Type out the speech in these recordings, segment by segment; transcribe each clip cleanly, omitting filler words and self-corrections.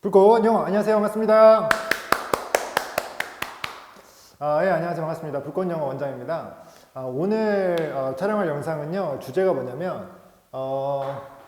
불꽃 영어 안녕하세요. 반갑습니다. 예, 안녕하세요. 반갑습니다. 불꽃 영어 원장입니다. 오늘 촬영할 영상은요, 주제가 뭐냐면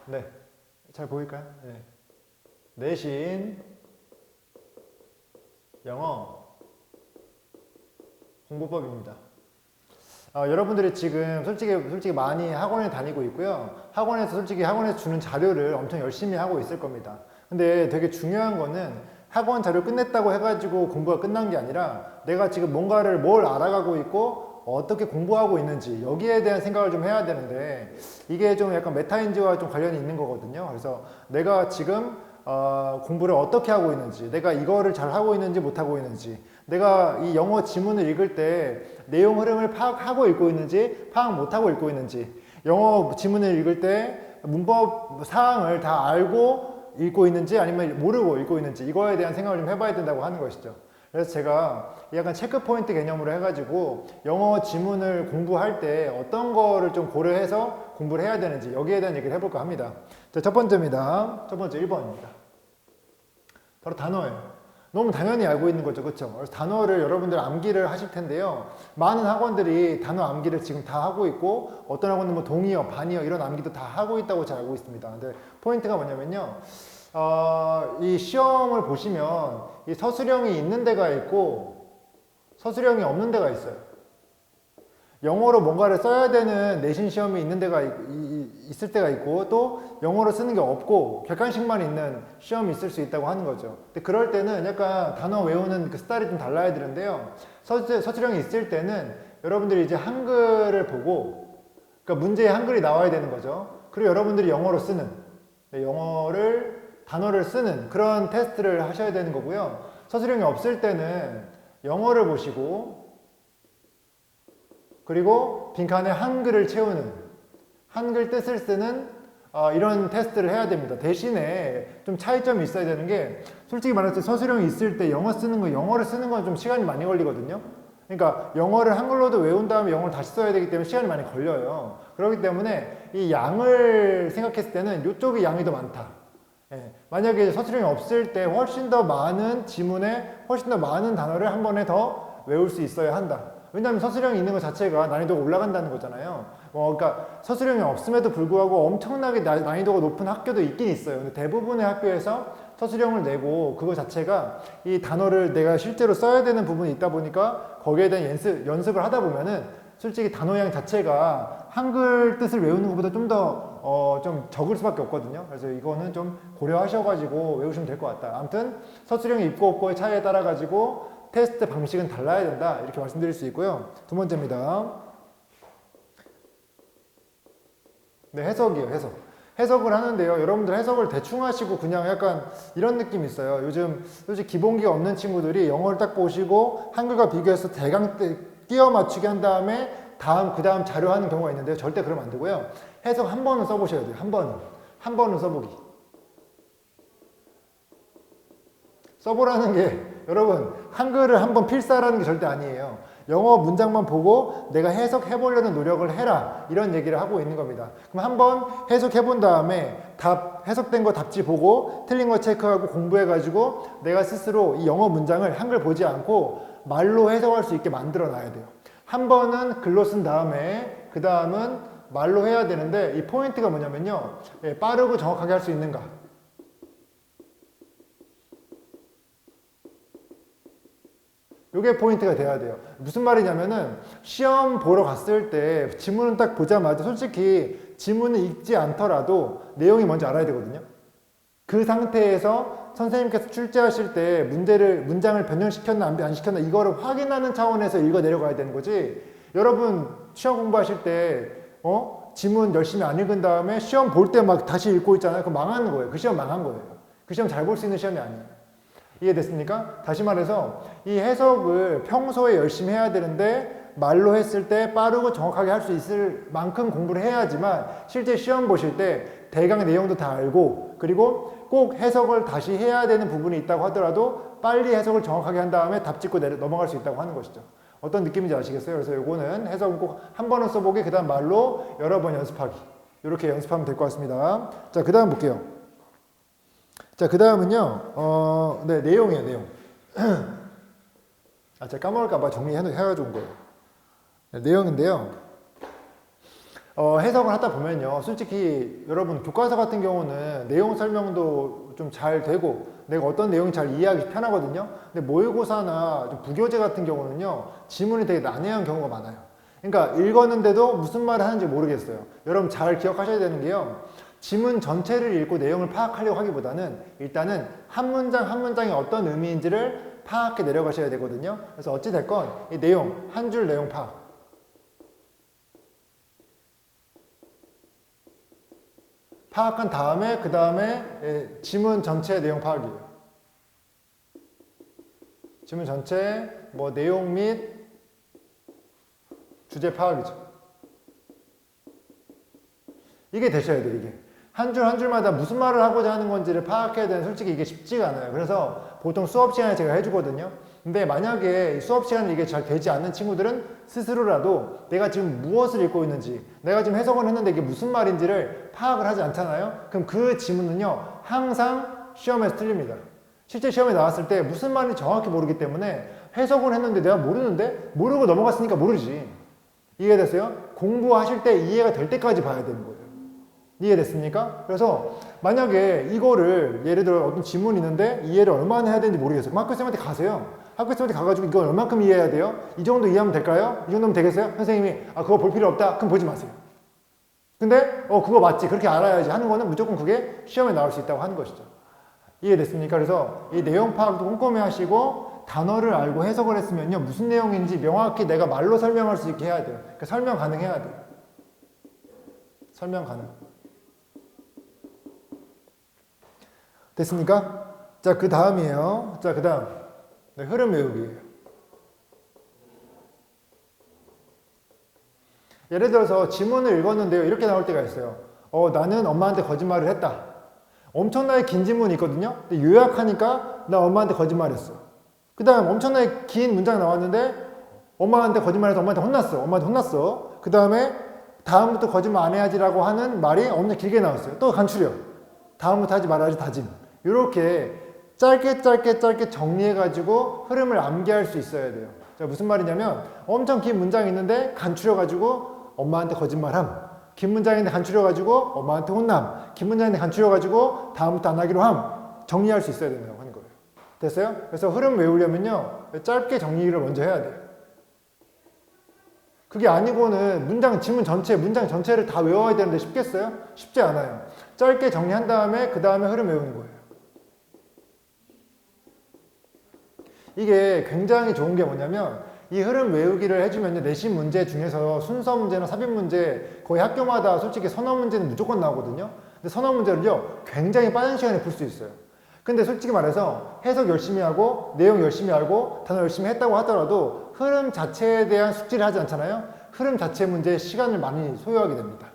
네, 잘 보일까요? 네. 내신 영어 공부법입니다. 여러분들이 지금 솔직히 많이 학원에 다니고 있고요. 학원에서 주는 자료를 엄청 열심히 하고 있을 겁니다. 근데 되게 중요한 거는 학원 자료 끝냈다고 해가지고 공부가 끝난 게 아니라 내가 지금 뭘 알아가고 있고 어떻게 공부하고 있는지 여기에 대한 생각을 좀 해야 되는데 이게 좀 약간 메타인지와 좀 관련이 있는 거거든요. 그래서 내가 지금 공부를 어떻게 하고 있는지, 내가 이거를 잘 하고 있는지 못하고 있는지, 내가 이 영어 지문을 읽을 때 내용 흐름을 파악하고 읽고 있는지 파악 못하고 읽고 있는지, 영어 지문을 읽을 때 문법 사항을 다 알고 읽고 있는지 아니면 모르고 읽고 있는지 이거에 대한 생각을 좀 해봐야 된다고 하는 것이죠. 그래서 제가 약간 체크 포인트 개념으로 해가지고 영어 지문을 공부할 때 어떤 거를 좀 고려해서 공부를 해야 되는지 여기에 대한 얘기를 해볼까 합니다. 자, 첫 번째입니다. 첫 번째 1번입니다. 바로 단어예요. 너무 당연히 알고 있는 거죠. 그렇죠? 그래서 단어를 여러분들 암기를 하실 텐데요. 많은 학원들이 단어 암기를 지금 다 하고 있고 어떤 학원은 뭐 동의어, 반의어 이런 암기도 다 하고 있다고 잘 알고 있습니다. 근데 포인트가 뭐냐면요. 이 시험을 보시면 이 서술형이 있는 데가 있고 서술형이 없는 데가 있어요. 영어로 뭔가를 써야 되는 내신 시험이 있는 데가 있을 때가 있고 또 영어로 쓰는 게 없고 객관식만 있는 시험이 있을 수 있다고 하는 거죠. 근데 그럴 때는 약간 단어 외우는 그 스타일이 좀 달라야 되는데요. 서술형이 있을 때는 여러분들이 이제 한글을 보고 그러니까 문제에 한글이 나와야 되는 거죠. 그리고 여러분들이 영어로 쓰는 단어를 쓰는 그런 테스트를 하셔야 되는 거고요. 서술형이 없을 때는 영어를 보시고 그리고 빈칸에 한글을 채우는 한글 뜻을 쓰는 이런 테스트를 해야 됩니다. 대신에 좀 차이점이 있어야 되는 게 솔직히 말해서 서술형이 있을 때 영어를 쓰는 건 좀 시간이 많이 걸리거든요. 그러니까 영어를 한글로도 외운 다음에 영어를 다시 써야 되기 때문에 시간이 많이 걸려요. 그렇기 때문에 이 양을 생각했을 때는 이쪽이 양이 더 많다. 예, 만약에 서술형이 없을 때 훨씬 더 많은 지문에 훨씬 더 많은 단어를 한 번에 더 외울 수 있어야 한다. 왜냐하면 서술형이 있는 것 자체가 난이도가 올라간다는 거잖아요. 그러니까 서술형이 없음에도 불구하고 엄청나게 난이도가 높은 학교도 있긴 있어요. 근데 대부분의 학교에서 서술형을 내고 그거 자체가 이 단어를 내가 실제로 써야 되는 부분이 있다 보니까 거기에 대한 연습을 하다 보면은 솔직히 단어양 자체가 한글 뜻을 외우는 것보다 좀 더 좀 적을 수밖에 없거든요. 그래서 이거는 좀 고려하셔가지고 외우시면 될 것 같다. 아무튼 서술형이 있고 없고의 차이에 따라 가지고 테스트 방식은 달라야 된다. 이렇게 말씀드릴 수 있고요. 두 번째입니다. 네, 해석이에요. 해석을 하는데요. 여러분들 해석을 대충 하시고 그냥 약간 이런 느낌이 있어요. 요즘 솔직히 기본기가 없는 친구들이 영어를 딱 보시고 한글과 비교해서 대강 끼워 맞추기 한 다음에 그 다음 자료 하는 경우가 있는데요. 절대 그러면 안 되고요. 해석 한 번은 써보셔야 돼요. 한 번은 써보기. 써보라는 게 여러분 한글을 한번 필사라는 게 절대 아니에요. 영어 문장만 보고 내가 해석해보려는 노력을 해라 이런 얘기를 하고 있는 겁니다. 그럼 한번 해석해본 다음에 해석된 거 답지 보고 틀린 거 체크하고 공부해가지고 내가 스스로 이 영어 문장을 한글 보지 않고 말로 해석할 수 있게 만들어 놔야 돼요. 한 번은 글로 쓴 다음에 그 다음은 말로 해야 되는데 이 포인트가 뭐냐면요. 빠르고 정확하게 할 수 있는가. 이게 포인트가 돼야 돼요. 무슨 말이냐면은 시험 보러 갔을 때 지문을 딱 보자마자 솔직히 지문을 읽지 않더라도 내용이 뭔지 알아야 되거든요. 그 상태에서 선생님께서 출제하실 때 문장을 변형시켰나 안 시켰나 이거를 확인하는 차원에서 읽어 내려가야 되는 거지. 여러분 시험 공부하실 때 지문 열심히 안 읽은 다음에 시험 볼 때 막 다시 읽고 있잖아요. 그럼 망하는 거예요. 그 시험 망한 거예요. 그 시험 잘 볼 수 있는 시험이 아니에요. 이해됐습니까? 다시 말해서 이 해석을 평소에 열심히 해야 되는데 말로 했을 때 빠르고 정확하게 할 수 있을 만큼 공부를 해야지만 실제 시험 보실 때 대강 내용도 다 알고 그리고 꼭 해석을 다시 해야 되는 부분이 있다고 하더라도 빨리 해석을 정확하게 한 다음에 답 짓고 넘어갈 수 있다고 하는 것이죠. 어떤 느낌인지 아시겠어요? 그래서 요거는 해석은 꼭 한 번은 써보기 그 다음 말로 여러 번 연습하기 이렇게 연습하면 될 것 같습니다. 자, 그 다음 볼게요. 자, 그 다음은요, 네, 내용이에요, 내용. 아, 제가 까먹을까봐 정리해가지고 온 거예요. 네, 내용인데요. 해석을 하다 보면요, 솔직히 여러분 교과서 같은 경우는 내용 설명도 좀 잘 되고 내가 어떤 내용이 잘 이해하기 편하거든요. 근데 모의고사나 좀 부교재 같은 경우는요, 지문이 되게 난해한 경우가 많아요. 그러니까 읽었는데도 무슨 말을 하는지 모르겠어요. 여러분 잘 기억하셔야 되는 게요, 지문 전체를 읽고 내용을 파악하려고 하기보다는 일단은 한 문장 한 문장이 어떤 의미인지를 파악해 내려가셔야 되거든요. 그래서 어찌됐건 이 내용, 한 줄 내용 파악, 파악한 다음에 그 다음에 지문 전체 내용 파악이에요. 지문 전체 뭐 내용 및 주제 파악이죠. 이게 되셔야 돼요. 이게 한 줄 한 줄마다 무슨 말을 하고자 하는 건지를 파악해야 되는, 솔직히 이게 쉽지가 않아요. 그래서 보통 수업 시간에 제가 해주거든요. 근데 만약에 수업 시간에 이게 잘 되지 않는 친구들은 스스로라도 내가 지금 무엇을 읽고 있는지, 내가 지금 해석을 했는데 이게 무슨 말인지를 파악을 하지 않잖아요. 그럼 그 지문은요, 항상 시험에서 틀립니다. 실제 시험에 나왔을 때 무슨 말인지 정확히 모르기 때문에 해석을 했는데 내가 모르는데, 모르고 넘어갔으니까 모르지. 이해됐어요? 공부하실 때 이해가 될 때까지 봐야 되는 거예요. 이해됐습니까? 그래서 만약에 이거를 예를 들어 어떤 지문이 있는데 이해를 얼마나 해야 되는지 모르겠어요. 그럼 학교쌤한테 가세요. 학교쌤한테 가가지고 이걸 얼만큼 이해해야 돼요? 이 정도 이해하면 될까요? 이 정도면 되겠어요? 선생님이 그거 볼 필요 없다? 그럼 보지 마세요. 근데 그거 맞지, 그렇게 알아야지 하는 거는 무조건 그게 시험에 나올 수 있다고 하는 것이죠. 이해됐습니까? 그래서 이 내용 파악도 꼼꼼히 하시고 단어를 알고 해석을 했으면요, 무슨 내용인지 명확히 내가 말로 설명할 수 있게 해야 돼요. 그러니까 설명 가능해야 돼요. 설명 가능. 됐습니까? 자, 그 다음이에요. 자, 그 다음. 네, 흐름 외우기예요. 예를 들어서 지문을 읽었는데요, 이렇게 나올 때가 있어요. 나는 엄마한테 거짓말을 했다. 엄청나게 긴 지문이 있거든요. 근데 요약하니까 나 엄마한테 거짓말했어. 그 다음 엄청나게 긴 문장이 나왔는데 엄마한테 거짓말해서 엄마한테 혼났어. 엄마한테 혼났어. 그 다음에 다음부터 거짓말 안 해야지라고 하는 말이 엄청 길게 나왔어요. 또 간추려. 다음부터 하지 말아야지 다짐. 이렇게 짧게 정리해가지고 흐름을 암기할 수 있어야 돼요. 자, 무슨 말이냐면 엄청 긴 문장이 있는데 간추려가지고 엄마한테 거짓말함. 긴 문장인데 간추려가지고 엄마한테 혼남. 긴 문장인데 간추려가지고 다음부터 안 하기로 함. 정리할 수 있어야 된다고 하는 거예요. 됐어요? 그래서 흐름 외우려면요, 짧게 정리를 먼저 해야 돼요. 그게 아니고는 지문 전체, 문장 전체를 다 외워야 되는데 쉽겠어요? 쉽지 않아요. 짧게 정리한 다음에 그 다음에 흐름 외우는 거예요. 이게 굉장히 좋은 게 뭐냐면 이 흐름 외우기를 해주면 내신 문제 중에서 순서 문제나 삽입 문제 거의 학교마다 솔직히 선어 문제는 무조건 나오거든요. 근데 선어 문제를요, 굉장히 빠른 시간에 풀 수 있어요. 근데 솔직히 말해서 해석 열심히 하고 내용 열심히 알고 단어 열심히 했다고 하더라도 흐름 자체에 대한 숙지를 하지 않잖아요. 흐름 자체 문제에 시간을 많이 소요하게 됩니다.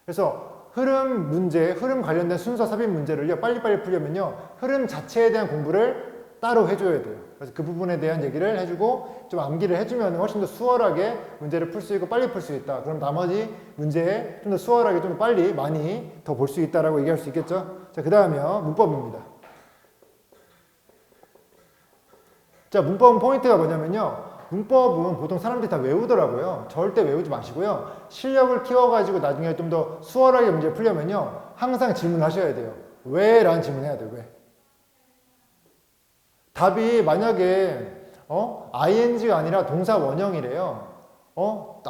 그래서 흐름 문제, 흐름 관련된 순서 삽입 문제를요, 빨리빨리 풀려면요, 흐름 자체에 대한 공부를 따로 해줘야 돼요. 그래서 그 부분에 대한 얘기를 해주고 좀 암기를 해주면 훨씬 더 수월하게 문제를 풀 수 있고 빨리 풀 수 있다. 그럼 나머지 문제에 좀 더 수월하게 좀 빨리 많이 더 볼 수 있다라고 얘기할 수 있겠죠. 자, 그 다음에요, 문법입니다. 자, 문법은 포인트가 뭐냐면요, 문법은 보통 사람들이 다 외우더라고요. 절대 외우지 마시고요, 실력을 키워가지고 나중에 좀 더 수월하게 문제를 풀려면요, 항상 질문하셔야 돼요. 왜? 라는 질문 해야 돼요. 왜? 답이 만약에 ing가 아니라 동사 원형이래요.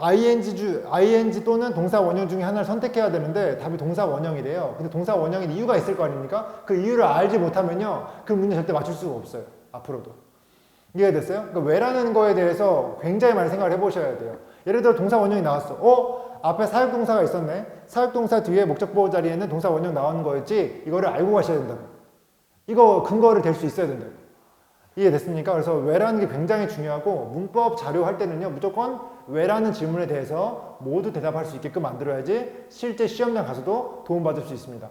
ing 또는 동사 원형 중에 하나를 선택해야 되는데 답이 동사 원형이래요. 근데 동사 원형인 이유가 있을 거 아닙니까? 그 이유를 알지 못하면요, 그 문제 절대 맞출 수가 없어요. 앞으로도. 이해됐어요? 그러니까 왜라는 거에 대해서 굉장히 많이 생각을 해보셔야 돼요. 예를 들어 동사 원형이 나왔어. 앞에 사역동사가 있었네. 사역동사 뒤에 목적보호 자리에는 동사 원형 나오는 거였지. 이거를 알고 가셔야 된다고. 이거 근거를 댈 수 있어야 된다고. 이해됐습니까? 그래서 왜라는 게 굉장히 중요하고 문법 자료 할 때는요, 무조건 왜라는 질문에 대해서 모두 대답할 수 있게끔 만들어야지 실제 시험장 가서도 도움받을 수 있습니다.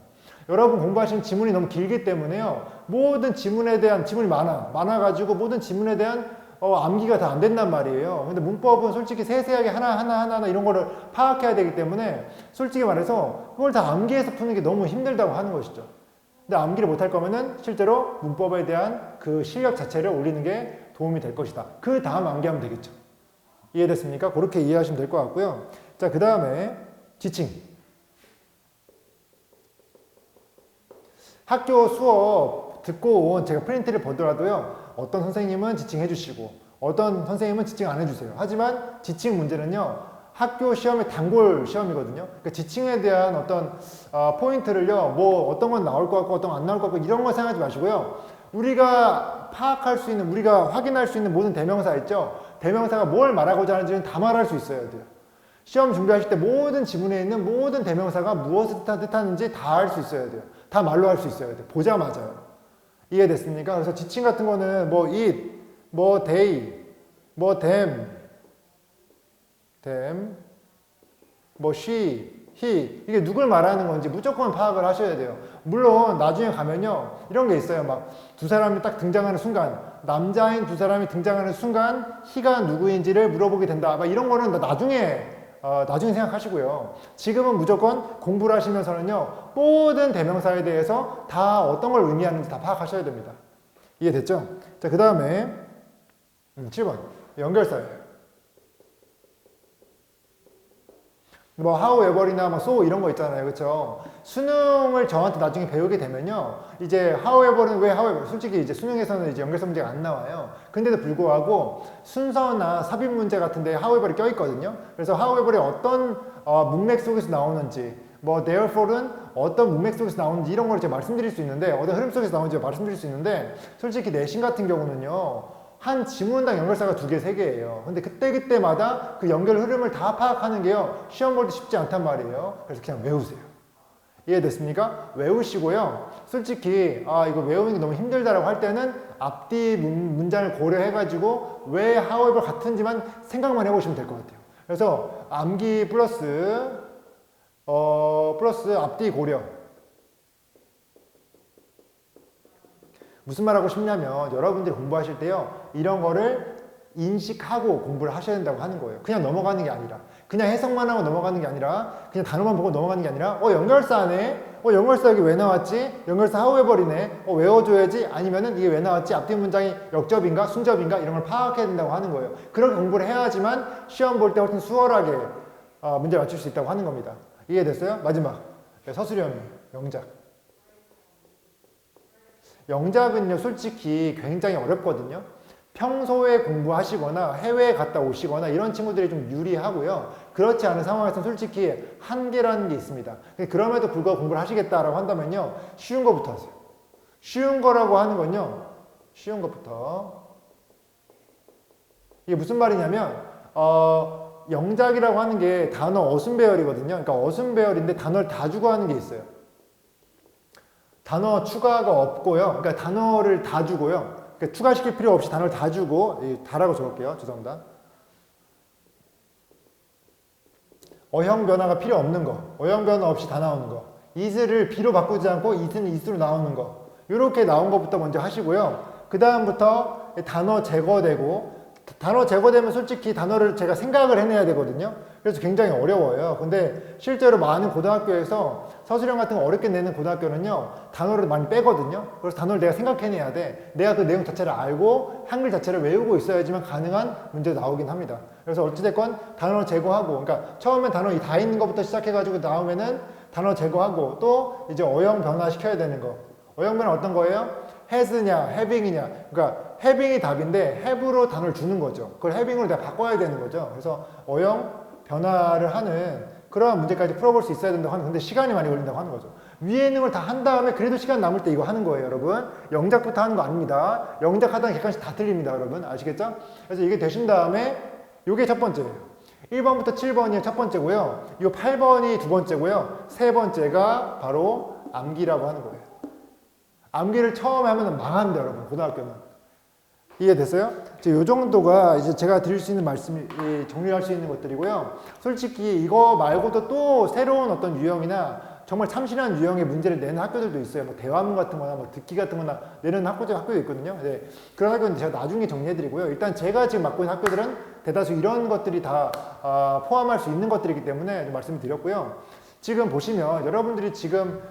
여러분 공부하시는 지문이 너무 길기 때문에요, 모든 지문에 대한 지문이 많아가지고 모든 지문에 대한 암기가 다 안 된단 말이에요. 근데 문법은 솔직히 세세하게 하나 이런 거를 파악해야 되기 때문에 솔직히 말해서 그걸 다 암기해서 푸는 게 너무 힘들다고 하는 것이죠. 근데 암기를 못할 거면은 실제로 문법에 대한 그 실력 자체를 올리는 게 도움이 될 것이다. 그 다음 암기하면 되겠죠. 이해됐습니까? 그렇게 이해하시면 될 것 같고요. 자, 그 다음에 지칭. 학교 수업 듣고 온 제가 프린트를 보더라도요. 어떤 선생님은 지칭해 주시고 어떤 선생님은 지칭 안 해주세요. 하지만 지칭 문제는요. 학교 시험의 단골 시험이거든요. 그러니까 지칭에 대한 어떤 포인트를요. 뭐 어떤 건 나올 것 같고 어떤 건 안 나올 것 같고 이런 거 생각하지 마시고요. 우리가 파악할 수 있는, 우리가 확인할 수 있는 모든 대명사 있죠. 대명사가 뭘 말하고자 하는지는 다 말할 수 있어야 돼요. 시험 준비하실 때 모든 지문에 있는 모든 대명사가 무엇을 뜻하는지 다 알 수 있어야 돼요. 다 말로 할 수 있어야 돼요. 보자마자요. 이해됐습니까? 그래서 지칭 같은 거는 뭐 it, 뭐 they, 뭐 them, 뭐 she, he 이게 누굴 말하는 건지 무조건 파악을 하셔야 돼요. 물론 나중에 가면요 이런 게 있어요. 막 두 사람이 딱 등장하는 순간 남자인 두 사람이 등장하는 순간 he가 누구인지를 물어보게 된다. 막 이런 거는 나중에 생각하시고요. 지금은 무조건 공부를 하시면서는요 모든 대명사에 대해서 다 어떤 걸 의미하는지 다 파악하셔야 됩니다. 이해됐죠? 자, 그 다음에 7번 연결사예요. 뭐 however이나 뭐 so 이런 거 있잖아요. 그렇죠? 수능을 저한테 나중에 배우게 되면요. 이제 however는 왜 however? 솔직히 이제 수능에서는 이제 연결사 문제가 안 나와요. 근데도 불구하고 순서나 삽입 문제 같은 데 however이 껴 있거든요. 그래서 however이 어떤 문맥 속에서 나오는지 뭐 therefore는 어떤 문맥 속에서 나오는지 이런 걸 제가 말씀드릴 수 있는데 어떤 흐름 속에서 나오는지 말씀드릴 수 있는데 솔직히 내신 같은 경우는요. 한 지문당 연결사가 2개, 3개예요. 근데 그때마다 그 연결 흐름을 다 파악하는 게요. 시험 볼 때 쉽지 않단 말이에요. 그래서 그냥 외우세요. 이해됐습니까? 외우시고요. 솔직히 이거 외우는 게 너무 힘들다라고 할 때는 앞뒤 문장을 고려해가지고 왜 however 같은지만 생각만 해보시면 될 것 같아요. 그래서 암기 플러스 앞뒤 고려. 무슨 말하고 싶냐면 여러분들이 공부하실 때요 이런 거를 인식하고 공부를 하셔야 된다고 하는 거예요. 그냥 넘어가는 게 아니라 그냥 해석만 하고 넘어가는 게 아니라 그냥 단어만 보고 넘어가는 게 아니라 연결사네. 연결사 여기 왜 나왔지? 연결사 however이네. 외워줘야지. 아니면은 이게 왜 나왔지? 앞뒤 문장이 역접인가 순접인가 이런 걸 파악해야 된다고 하는 거예요. 그런 공부를 해야지만 시험 볼 때 훨씬 수월하게 문제를 맞출 수 있다고 하는 겁니다. 이해됐어요? 마지막 서술형 영작. 영작은요 솔직히 굉장히 어렵거든요. 평소에 공부하시거나 해외에 갔다 오시거나 이런 친구들이 좀 유리하고요. 그렇지 않은 상황에서는 솔직히 한계라는 게 있습니다. 그럼에도 불구하고 공부를 하시겠다라고 한다면요. 쉬운 거부터 하세요. 쉬운 거라고 하는 건요. 쉬운 것부터. 이게 무슨 말이냐면 영작이라고 하는 게 단어 어순배열이거든요. 그러니까 어순배열인데 단어를 다 주고 하는 게 있어요. 단어 추가가 없고요. 그러니까 단어를 다 주고요. 그러니까 추가시킬 필요 없이 단어를 다 주고 다라고 적을게요. 죄송합니다. 어형 변화가 필요 없는 거. 어형 변화 없이 다 나오는 거. is를 be로 바꾸지 않고 is는 is로 나오는 거. 이렇게 나온 것부터 먼저 하시고요. 그 다음부터 단어 제거되고 단어 제거되면 솔직히 단어를 제가 생각을 해내야 되거든요. 그래서 굉장히 어려워요. 근데 실제로 많은 고등학교에서 서술형 같은 거 어렵게 내는 고등학교는요. 단어를 많이 빼거든요. 그래서 단어를 내가 생각해내야 돼. 내가 그 내용 자체를 알고 한글 자체를 외우고 있어야지만 가능한 문제가 나오긴 합니다. 그래서 어찌됐건 단어 제거하고 그러니까 처음엔 단어 다 있는 것부터 시작해가지고 다음에는 단어 제거하고 또 이제 어형 변화시켜야 되는 거. 어형 변화 어떤 거예요? has냐, having이냐. 그러니까 having이 답인데 have로 단어를 주는 거죠. 그걸 having으로 내가 바꿔야 되는 거죠. 그래서 어형 변화를 하는 그러한 문제까지 풀어볼 수 있어야 된다고 하는 근데 시간이 많이 걸린다고 하는 거죠. 위에 있는 걸 다 한 다음에 그래도 시간 남을 때 이거 하는 거예요, 여러분. 영작부터 하는 거 아닙니다. 영작 하다가 객관식 다 틀립니다, 여러분. 아시겠죠? 그래서 이게 되신 다음에 이게 첫 번째예요. 1번부터 7번이 첫 번째고요. 이 8번이 두 번째고요. 세 번째가 바로 암기라고 하는 거예요. 암기를 처음에 하면 망합니다, 여러분. 고등학교는. 이해됐어요? 이 정도가 이제 제가 드릴 수 있는 말씀이 정리할 수 있는 것들이고요. 솔직히 이거 말고도 또 새로운 어떤 유형이나 정말 참신한 유형의 문제를 내는 학교들도 있어요. 뭐 대화문 같은 거나 뭐 듣기 같은 거나 내는 학교도 있거든요. 네. 그런 학교는 제가 나중에 정리해드리고요. 일단 제가 지금 맡고 있는 학교들은 대다수 이런 것들이 다 포함할 수 있는 것들이기 때문에 좀 말씀을 드렸고요. 지금 보시면 여러분들이 지금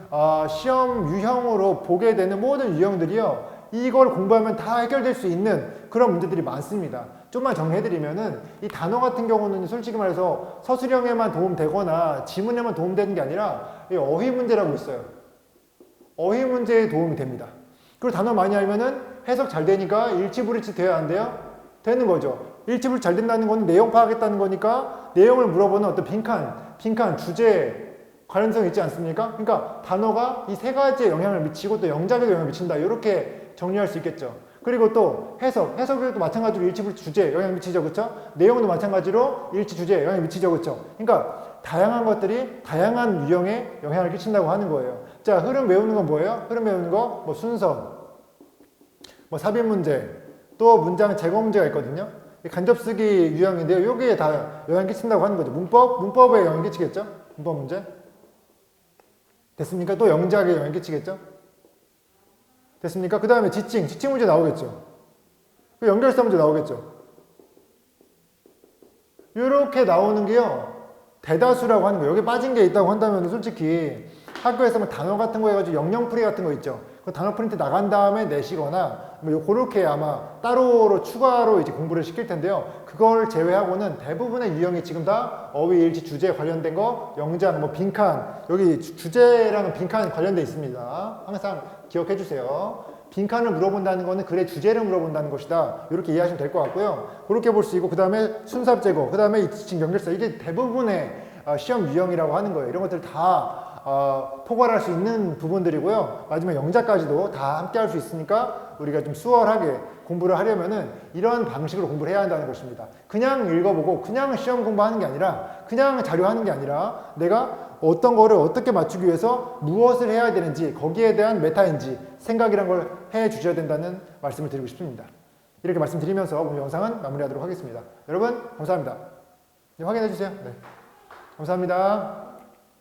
시험 유형으로 보게 되는 모든 유형들이요, 이걸 공부하면 다 해결될 수 있는 그런 문제들이 많습니다. 좀만 정리해드리면은 이 단어 같은 경우는 솔직히 말해서 서술형에만 도움되거나 지문에만 도움되는 게 아니라 이 어휘 문제라고 있어요. 어휘 문제에 도움이 됩니다. 그리고 단어 많이 알면은 해석 잘 되니까 일치불일치 돼야 안 돼요? 되는 거죠. 일치불일치 잘 된다는 건 내용 파악했다는 거니까 내용을 물어보는 어떤 빈칸, 주제 관련성이 있지 않습니까? 그러니까 단어가 이 세 가지에 영향을 미치고 또 영작에도 영향을 미친다. 이렇게 정리할 수 있겠죠. 그리고 또 해석에도 마찬가지로 일치불일치 주제에 영향을 미치죠. 그렇죠? 내용도 마찬가지로 일치 주제에 영향을 미치죠. 그렇죠? 그러니까 다양한 것들이 다양한 유형에 영향을 끼친다고 하는 거예요. 자, 흐름 외우는 건 뭐예요? 흐름 외우는 거, 뭐 순서, 뭐 삽입 문제, 또 문장 제거 문제가 있거든요. 간접쓰기 유형인데요. 여기에 다 영향 끼친다고 하는 거죠. 문법에 영향 끼치겠죠? 문법 문제. 됐습니까? 또 영작에 영향 끼치겠죠? 됐습니까? 그 다음에 지칭 문제 나오겠죠? 그 연결사 문제 나오겠죠? 이렇게 나오는 게요, 대다수라고 하는 거예요. 여기 빠진 게 있다고 한다면 솔직히 학교에서 뭐 단어 같은 거 해가지고 영영풀이 같은 거 있죠? 그 단어 프린트 나간 다음에 내시거나 뭐 그렇게 아마 따로 추가로 이제 공부를 시킬 텐데요. 그걸 제외하고는 대부분의 유형이 지금 다 어휘, 일치, 주제 관련된 거, 영장, 뭐 빈칸, 여기 주제랑은 빈칸 관련돼 있습니다. 항상 기억해 주세요. 빈칸을 물어본다는 거는 글의 주제를 물어본다는 것이다. 이렇게 이해하시면 될 것 같고요. 그렇게 볼 수 있고, 그 다음에 순삽 제거, 그 다음에 이 지칭 연결사, 이게 대부분의 시험 유형이라고 하는 거예요. 이런 것들 다 포괄할 수 있는 부분들이고요. 마지막 영작까지도 다 함께 할 수 있으니까 우리가 좀 수월하게 공부를 하려면은 이런 방식으로 공부를 해야 한다는 것입니다. 그냥 읽어보고 그냥 시험 공부하는 게 아니라, 그냥 자료하는 게 아니라 내가 어떤 거를 어떻게 맞추기 위해서 무엇을 해야 되는지, 거기에 대한 메타인지 생각이란 걸 해 주셔야 된다는 말씀을 드리고 싶습니다. 이렇게 말씀드리면서 오늘 영상은 마무리하도록 하겠습니다. 여러분 감사합니다. 네, 확인해 주세요. 네. 감사합니다.